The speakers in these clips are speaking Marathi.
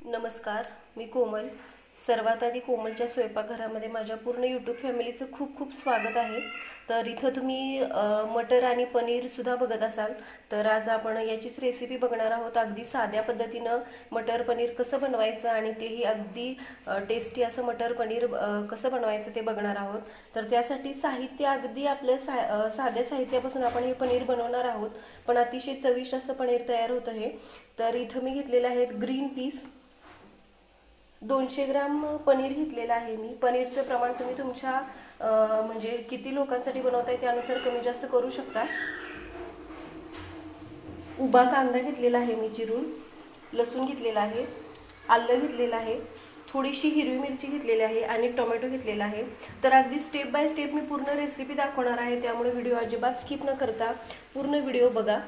नमस्कार, मी कोमल. सर्वात आधी कोमलच्या स्वयंपाकघरामध्ये माझ्या पूर्ण यूट्यूब फॅमिलीचं खूप खूप स्वागत आहे. तर इथं तुम्ही मटर आणि पनीरसुद्धा बघत असाल. तर आज आपण याचीच रेसिपी बघणार आहोत. अगदी साध्या पद्धतीनं मटर पनीर कसं बनवायचं आणि तेही अगदी टेस्टी असं मटर पनीर कसं बनवायचं ते बघणार आहोत. तर त्यासाठी साहित्य अगदी आपलं साध्या साहित्यापासून आपण हे पनीर बनवणार आहोत, पण अतिशय चविष्ट असं पनीर तयार होतं हे. तर इथं मी घेतलेले आहेत ग्रीन पीस. 200 ग्राम पनीर घेतलेलं आहे मी. पनीरचं प्रमाण तुम्ही तुमच्या म्हणजे किती लोकांसाठी बनवताय त्यानुसार कमी जास्त करू शकता. उभा कांदा घेतलेला आहे मी चिरून, लसूण घेतलेला आहे, आलं घेतलेलं आहे, थोडीशी हिरवी मिरची घेतलेली आहे आणि टोमॅटो घेतलेला आहे. तर अगदी स्टेप बाय स्टेप मी पूर्ण रेसिपी दाखवणार आहे, त्यामुळे व्हिडिओ अजिबात स्किप न करता पूर्ण व्हिडिओ बघा.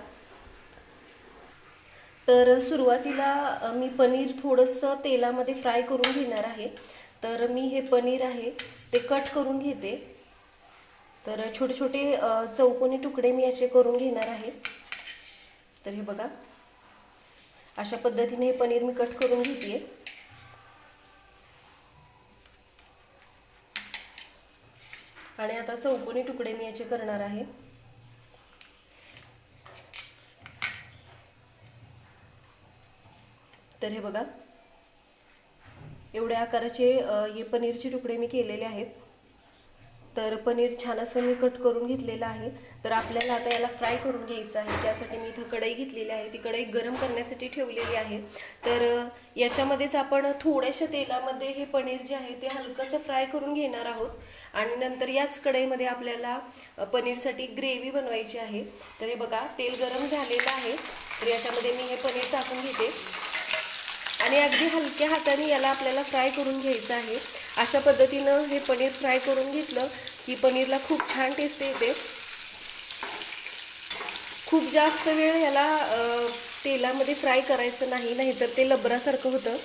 तर सुरुवातीला मी पनीर थोडंसं तेलामध्ये फ्राय करून घेणार आहे. तर मी हे पनीर आहे ते कट करून घेते. तर छोटे छोटे चौकोनी तुकडे मी असे करून घेणार आहे. तर हे बघा, अशा पद्धतीने हे पनीर मी कट करून घेते. आणि आता चौकोनी तुकडे मी याचे करणार आहे. तर हे बघा, एवढ्या आकाराचे हे पनीरचे तुकडे मी केलेले आहेत. तर पनीर छान असं मी कट करून घेतलेलं आहे. तर आपल्याला आता याला फ्राय करून घ्यायचं आहे. त्यासाठी मी इथं कढई घेतलेली आहे, ती कढई गरम करण्यासाठी ठेवलेली आहे. तर याच्यामध्येच आपण थोड्याशा तेलामध्ये हे पनीर जे आहे ते हलकंसं फ्राय करून घेणार आहोत. आणि नंतर याच कढईमध्ये आपल्याला पनीरसाठी ग्रेव्ही बनवायची आहे. तर हे बघा, तेल गरम झालेलं आहे. तर याच्यामध्ये मी हे पनीर टाकून घेते आणि अगदी हलक्या हाताने याला आपल्याला फ्राय करून घ्यायचं आहे. अशा पद्धतीनं हे पनीर फ्राय करून घेतलं की पनीरला खूप छान टेस्ट येते. खूप जास्त वेळ याला तेलामध्ये फ्राय करायचं नाही, नाहीतर ते लबरासारखं होतं.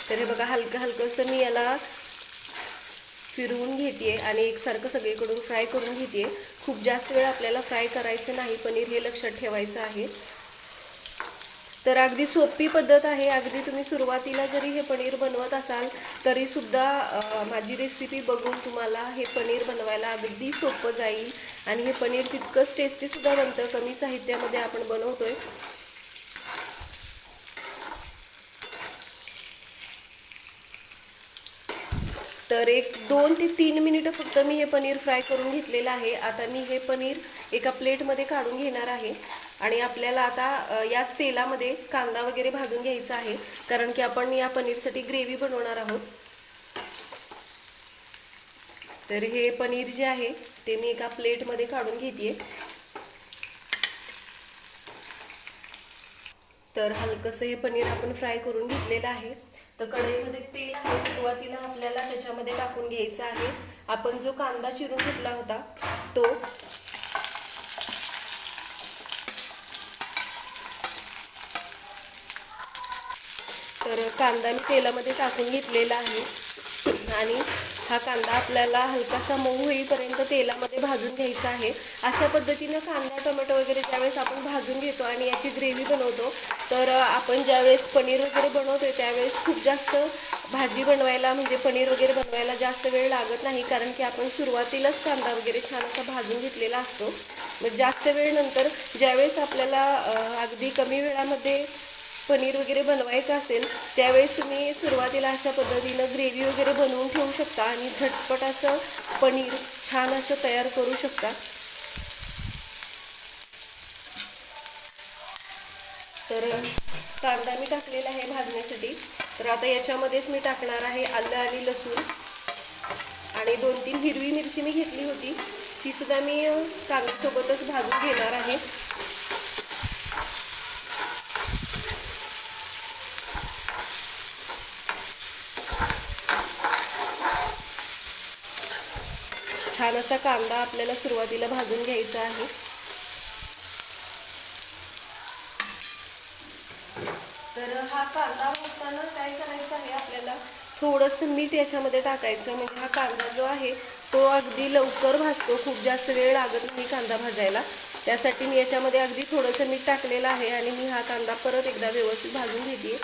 तर हे बघा, हलकं हलकंसं मी याला फिरवून घेते आणि एकसारखं सगळीकडून फ्राय करून घेते. खूप जास्त वेळ आपल्याला फ्राय करायचं नाही पनीर, हे लक्षात ठेवायचं आहे. तर अगदी सोपी पद्धत आहे. अगदी तुम्ही सुरुवातीला जरी हे पनीर बनवत असाल तरीसुद्धा माझी रेसिपी बघून तुम्हाला हे पनीर बनवायला अगदी सोपं जाईल. आणि हे पनीर तितकंच टेस्टीसुद्धा बनतं. कमी साहित्यामध्ये आपण बनवतोय. तर 1-2 ते 3 मिनिटं फक्त मी हे पनीर फ्राय करून घेतलेलं आहे. आता मी हे पनीर एका प्लेटमध्ये काढून घेणार आहे. आणि आपल्याला आता याच तेलामध्ये कांदा वगैरे भाजून घ्यायचा आहे, कारण की आपण या पनीरसाठी ग्रेव्ही बनवणार आहोत. तर हे पनीर जे आहे ते मी एका प्लेटमध्ये काढून घेते. तर हलकंसं हे पनीर आपण फ्राय करून घेतलेलं आहे. तर कढईमध्ये तेल आहे, सुरुवातीला आपल्याला त्याच्यामध्ये टाकून घ्यायचं आहे आपण जो कांदा चिरून घेतला होता तो. तर कांदा मी तेलामध्ये टाकून घेतलेला आहे आणि हा कांदा आपल्याला हलकासा मऊ होईपर्यंत तेलामध्ये भाजून घ्यायचा आहे. अशा पद्धतीनं कांदा टोमॅटो वगैरे ज्यावेळेस आपण भाजून घेतो आणि याची ग्रेव्ही बनवतो, तर आपण ज्यावेळेस पनीर वगैरे बनवतोय त्यावेळेस खूप जास्त भाजी बनवायला म्हणजे पनीर वगैरे बनवायला जास्त वेळ लागत नाही, कारण की आपण सुरुवातीलाच कांदा वगैरे छान असा भाजून घेतलेला असतो. मग जास्त वेळ नंतर ज्यावेळेस आपल्याला अगदी कमी वेळामध्ये पनीर वगैरे बनवायचं असेल त्यावेळेस तुम्ही सुरुवातीला अशा पद्धतीनं ग्रेव्ही वगैरे बनवून ठेवू शकता आणि झटपट असं पनीर छान असं तयार करू शकता. तर कांदा मी टाकलेला आहे भाजण्यासाठी. तर आता याच्यामध्येच मी टाकणार आहे आलं आणि लसूण आणि 2-3 हिरवी मिरची मी घेतली होती, ती सुद्धा मी कांद्यासोबतच भाजून घेणार आहे. छान असा कांदा आपल्याला सुरुवातीला भाजून घ्यायचा आहे. तर हा कांदा भाजताना काय करायचं आहे आपल्याला, थोडंसं मीठ याच्यामध्ये टाकायचं, म्हणजे हा कांदा जो आहे तो अगदी लवकर भाजतो, खूप जास्त वेळ लागत नाही कांदा भाजायला. त्यासाठी मी याच्यामध्ये अगदी थोडंसं मीठ टाकलेलं आहे आणि मी हा कांदा परत एकदा व्यवस्थित भाजून घेते.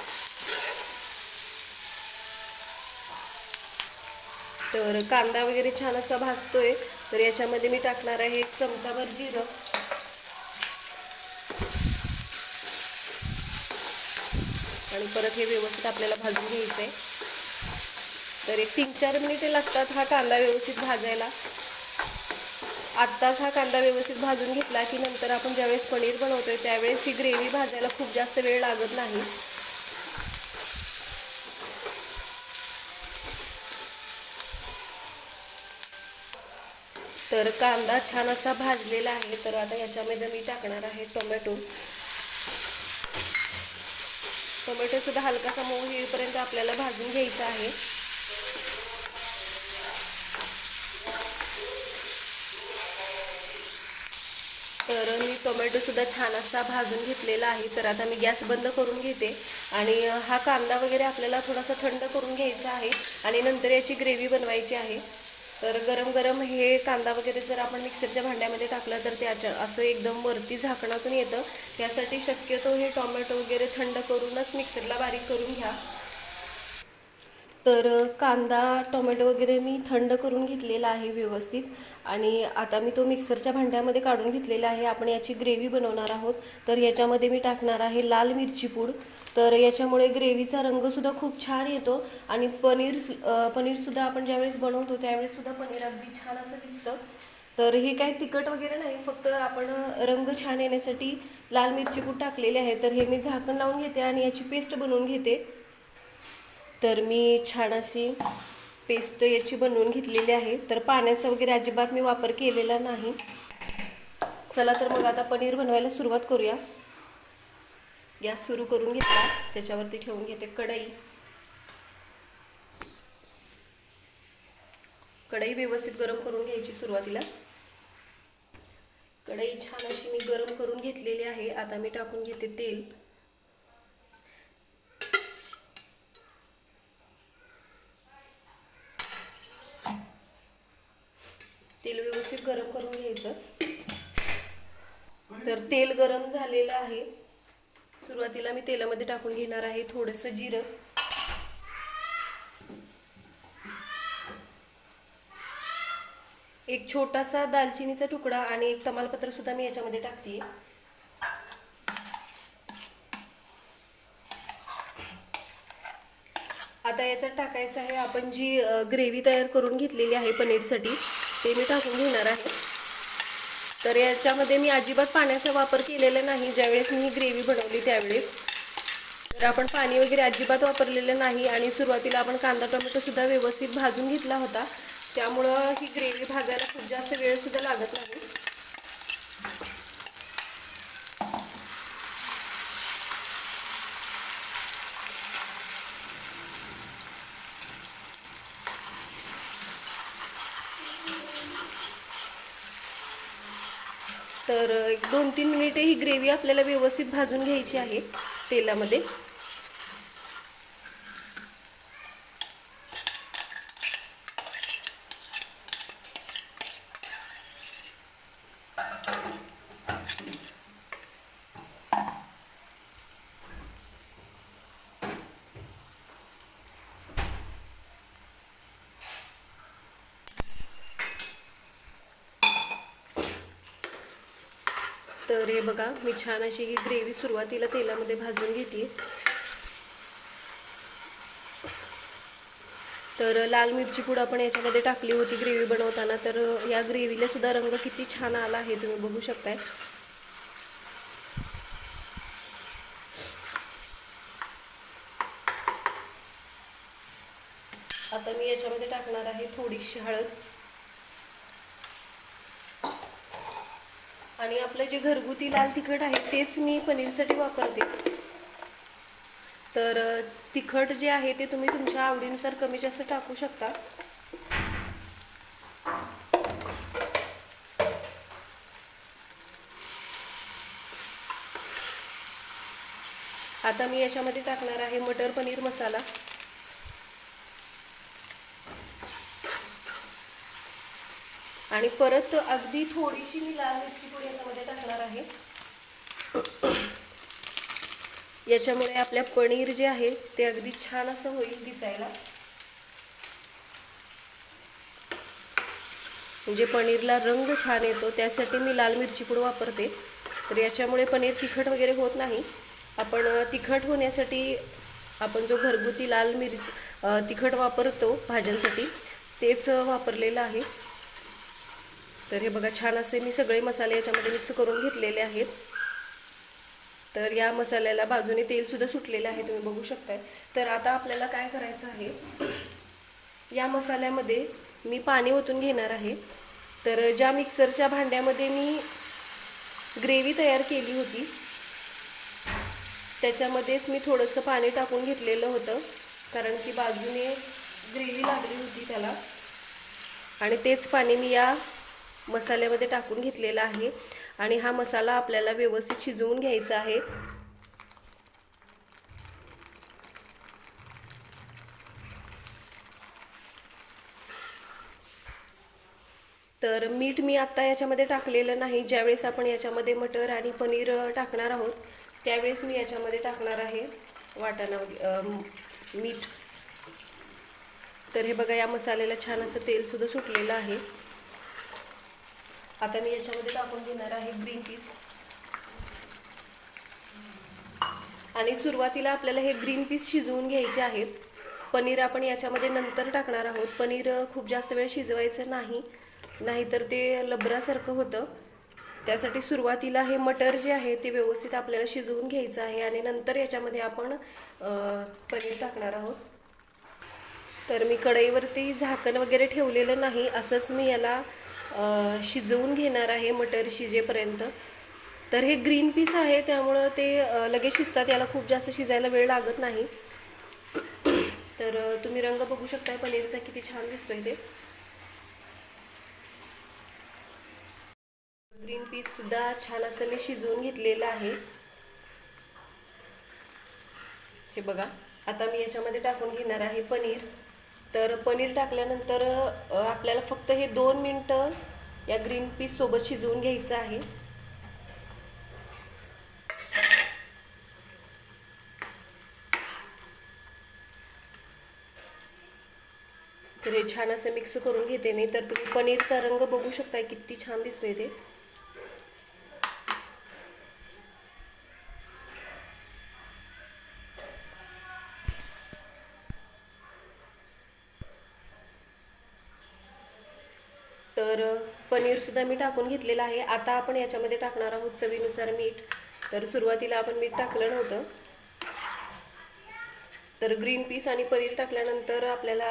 तर कांदा वगैरे छान असा भाजतोय, तर याच्यामध्ये मी टाकणार आहे 1 चमचाभर जिरं आणि परत हे व्यवस्थित आपल्याला भाजून घ्यायचं आहे. तर एक 3-4 मिनिटे लागतात हा कांदा व्यवस्थित भाजायला. आत्ताच हा कांदा व्यवस्थित भाजून घेतला की नंतर आपण ज्यावेळेस पनीर बनवतोय त्यावेळेस ही ग्रेव्ही भाजायला खूप जास्त वेळ लागत नाही. तर कांदा छान असा भाजलेला आहे. तर आता याच्यामध्ये मी टाकणार आहे टोमॅटो. टोमॅटो सुद्धा हलकासा मऊ होईपर्यंत आपल्याला भाजून घ्यायचा आहे. तर मी टोमॅटो सुद्धा छान असा भाजून घेतलेला आहे. तर आता मी गॅस बंद करून घेते आणि हा कांदा वगैरे आपल्याला थोडासा थंड करून घ्यायचा आहे आणि नंतर याची ग्रेव्ही बनवायची आहे. तर गरम गरम हे कांदा वगैरे जर आपण मिक्सरच्या भांड्यामध्ये टाकलं तर त्याच्या असं एकदम वरती झाकणातून येतं. त्यासाठी शक्यतो हे टोमॅटो वगैरे थंड करूनच मिक्सरला बारीक करून घ्या. तर कांदा टोमॅटो वगैरे मी थंड करून घेतलेला आहे व्यवस्थित आणि आता मी तो मिक्सरच्या भांड्यामध्ये काढून घेतलेला आहे. आपण याची ग्रेव्ही बनवणार आहोत. तर याच्यामध्ये मी टाकणार आहे लाल मिरची पूड. तर याच्यामुळे ग्रेव्हीचा रंगसुद्धा खूप छान येतो आणि पनीरसुद्धा आपण ज्यावेळेस बनवतो त्यावेळेससुद्धा पनीर अगदी छान असं दिसतं. तर हे काही तिखट वगैरे नाही, फक्त आपण रंग छान येण्यासाठी लाल मिरची पूड टाकलेली आहे. तर हे मी झाकण लावून घेते आणि याची पेस्ट बनवून घेते. तर मी छान अशी पेस्ट याची बनवून घेतलेली आहे. तर पाण्याचा वगैरे अजिबात मी वापर केलेला नाही. चला तर मग आता पनीर बनवायला सुरुवात करूया. गॅस सुरू करून घेतला, त्याच्यावरती ठेवून घेते कढई. कढई व्यवस्थित गरम करून घ्यायची सुरुवातीला. कढई छान अशी मी गरम करून घेतलेली आहे. आता मी टाकून घेते तेल. तेल व्यवस्थित गरम करून घ्यायचं. तर तेल गरम झालेलं आहे. सुरुवातीला मी तेलामध्ये टाकून घेणार आहे थोडंसं जिरं, एक छोटासा दालचिनीचा तुकडा आणि एक तमालपत्र सुद्धा मी याच्यामध्ये टाकते. आता याच्यात टाकायचं आहे आपण जी ग्रेव्ही तयार करून घेतलेली आहे पनीरसाठी, ते मी टाकून घेणार आहे. तर याच्यामध्ये मी अजिबात पाण्याचा वापर केलेला नाही ज्यावेळेस मी ग्रेव्ही बनवली त्यावेळेस. तर आपण पाणी वगैरे अजिबात वापरलेलं नाही आणि सुरुवातीला आपण कांदा टोमॅटो सुद्धा व्यवस्थित भाजून घेतला होता, त्यामुळं ही ग्रेव्ही भाजायला खूप जास्त वेळ सुद्धा लागत नाही. तर 1-2-3 मिनिटे ही ग्रेव्ही आपल्याला व्यवस्थित भाजून घ्यायची आहे तेलामध्ये. तर हे बघा, मी छान अशी ही ग्रेव्ही सुरुवातीला तेलामध्ये भाजून घेते. तर लाल मिरची पूड आपण याच्यामध्ये टाकली होती ग्रेव्ही बनवताना. तर या ग्रेव्हीला सुद्धा रंग किती छान आला आहे तुम्ही बघू शकताय. आता मी याच्यामध्ये टाकणार आहे थोडीशी हळद आणि आपलं जे घरगुती लाल तिखट आहे तेच मी पनीरसाठी वापरते. तर तिखट जे आहे ते तुम्ही तुमच्या आवडीनुसार कमी जास्त टाकू शकता. आता मी याच्यामध्ये टाकणार आहे मटर पनीर मसाला. आणि परत अगदी थोडीशी मी लाल मिरची पूड याच्यामध्ये टाकणार आहे. याच्यामुळे आपल्या पनीर जे आहे ते अगदी छान असं होईल दिसायला. म्हणजे पनीरला रंग छान येतो, त्यासाठी मी लाल मिरची पूड वापरते. तर याच्यामुळे पनीर तिखट वगैरे होत नाही. आपण तिखट होण्यासाठी आपण जो घरगुती लाल मिरची तिखट वापरतो भाज्यांसाठी तेच वापरलेलं आहे. तर हे बघा, छान असे मी सगळे मसाले याच्यामध्ये मिक्स करून घेतलेले आहेत. तर या मसाल्याला बाजूने तेलसुद्धा सुटलेलं आहे, तुम्ही बघू शकताय. तर आता आपल्याला काय करायचं आहे, या मसाल्यामध्ये मी पाणी ओतून घेणार आहे. तर ज्या मिक्सरच्या भांड्यामध्ये मी ग्रेव्ही तयार केली होती त्याच्यामध्येच मी थोडंसं पाणी टाकून घेतलेलं होतं, कारण की बाजूने ग्रेव्ही लागली होती त्याला. आणि तेच पाणी मी या मसाल्यामध्ये टाकून घेतलेला आहे. आणि हा मसाला आपल्याला व्यवस्थित शिजवून घ्यायचा आहे. तर मीठ मी आत्ता याच्यामध्ये टाकलेलं नाही. ज्यावेळेस आपण याच्यामध्ये मटर आणि पनीर टाकणार आहोत त्यावेळेस मी याच्यामध्ये टाकणार आहे वाटाणा मीठ. तर हे बघा, या मसाल्याला छान असं तेलसुद्धा सुटलेलं आहे. आता मी याच्यामध्ये टाकून घेणार आहे ग्रीन पीस. आणि सुरुवातीला आपल्याला हे ग्रीन पीस शिजवून घ्यायचे आहेत. पनीर आपण याच्यामध्ये नंतर टाकणार आहोत. पनीर खूप जास्त वेळ शिजवायचं नाही, नाहीतर ते लबरासारखं होतं. त्यासाठी सुरुवातीला हे मटर जे आहे ते व्यवस्थित आपल्याला शिजवून घ्यायचं आहे आणि नंतर याच्यामध्ये आपण पनीर टाकणार आहोत. तर मी कढईवरती झाकण वगैरे ठेवलेलं नाही, असंच मी याला शिजवून घेणार आहे मटर शिजेपर्यंत. तर हे ग्रीन पीस आहे त्यामुळं ते लगेच शिजतात, याला खूप जास्त शिजायला वेळ लागत नाही. तर तुम्ही रंग बघू शकताय पनीरचा किती छान दिसतोय ते. ग्रीन पीस सुद्धा छान असं मी शिजवून घेतलेलं आहे. हे बघा, आता मी याच्यामध्ये टाकून घेणार आहे पनीर. तर पनीर टाकल्यानंतर आपल्याला फक्त हे 2 मिनिटं या ग्रीन पीस सोबत शिजवून घ्यायचं आहे. तर हे छान असं मिक्स करून घेते मी. तर तुम्ही पनीरचा रंग बघू शकताय किती छान दिसतोय ते. तर पनीरसुद्धा मी टाकून घेतलेलं आहे. आता आपण याच्यामध्ये टाकणार आहोत चवीनुसार मीठ. तर सुरुवातीला आपण मीठ टाकलं नव्हतं. तर ग्रीन पीस आणि पनीर टाकल्यानंतर आपल्याला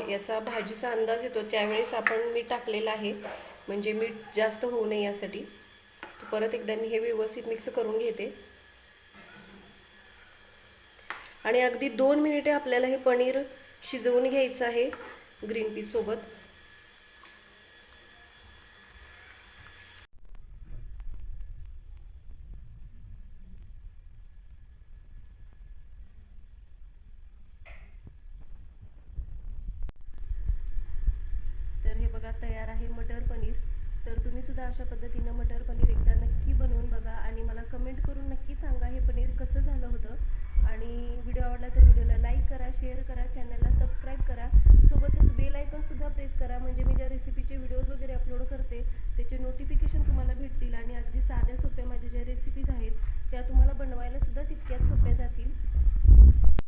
याचा भाजीचा अंदाज येतो, त्यावेळेस आपण मीठ टाकलेलं आहे, म्हणजे मीठ जास्त होऊ नये यासाठी. परत एकदा मी हे व्यवस्थित मिक्स करून घेते. आणि अगदी 2 मिनिटे आपल्याला हे पनीर शिजवून घ्यायचं आहे ग्रीन पीस सोबत. तर हे बघा, तयार आहे मटर पनीर. तर तुम्ही सुद्धा अशा पद्धतीनं मटर पनीर एकदा नक्की बनवून बघा आणि मला कमेंट करून नक्की सांगा हे पनीर कसं झालं होतं. आणि व्हिडिओ आवडला तर व्हिडिओला लाईक करा, शेअर करा, चॅनलला सबस्क्राईब करा, सोबतच बेल आयकॉन सुद्धा प्रेस करा, म्हणजे मी ज्या रेसिपीचे व्हिडिओज वगैरे अपलोड करते त्याचे नोटिफिकेशन तुम्हाला भेटतील. आणि अगदी साध्या